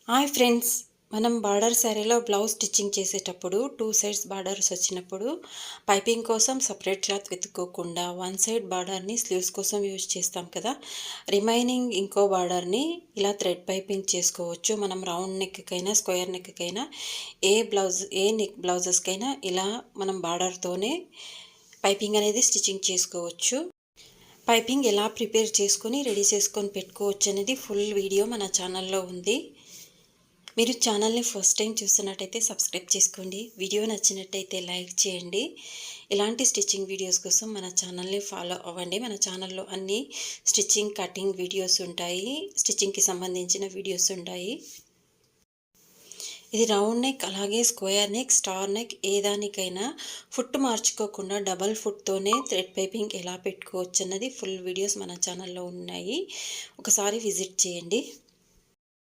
Hi friends, మనం border శారీలో blouse stitching చేసేటప్పుడు 2 సైడ్స్ బార్డర్స్ వచ్చినప్పుడు పైపింగ్ కోసం సపరేట్ క్లాత్ వెతుక్కోకుండా వన్ సైడ్ బార్డర్ని స్లీవ్స్ కోసం యూజ్ చేస్తాం కదా. రిమైనింగ్ ఇంకో బార్డర్ని ఇలా థ్రెడ్ పైపింగ్ చేసుకోవచ్చు. మనం రౌండ్ నెక్కైనా స్క్వేర్ నెక్కైనా ఏ నెక్ బ్లౌజెస్కైనా ఇలా మనం బార్డర్తోనే పైపింగ్ అనేది స్టిచ్చింగ్ చేసుకోవచ్చు. పైపింగ్ ఎలా ప్రిపేర్ చేసుకొని రెడీ చేసుకొని పెట్టుకోవచ్చు అనేది ఫుల్ వీడియో మన ఛానల్లో ఉంది. మీరు ఛానల్ని ఫస్ట్ టైం చూస్తున్నట్టయితే సబ్స్క్రైబ్ చేసుకోండి. వీడియో నచ్చినట్టయితే లైక్ చేయండి. ఇలాంటి స్టిచ్చింగ్ వీడియోస్ కోసం మన ఛానల్ని ఫాలో అవ్వండి. మన ఛానల్లో అన్ని స్టిచ్చింగ్ కటింగ్ వీడియోస్ ఉంటాయి, స్టిచ్చింగ్కి సంబంధించిన వీడియోస్ ఉంటాయి. ఇది రౌండ్ నెక్, అలాగే స్క్వేర్ నెక్, స్టార్ నెక్, ఏ దానికైనా ఫుట్ మార్చుకోకుండా డబల్ ఫుట్తోనే థ్రెడ్ పైపింగ్ ఎలా పెట్టుకోవచ్చు అన్నది ఫుల్ వీడియోస్ మన ఛానల్లో ఉన్నాయి. ఒకసారి విజిట్ చేయండి.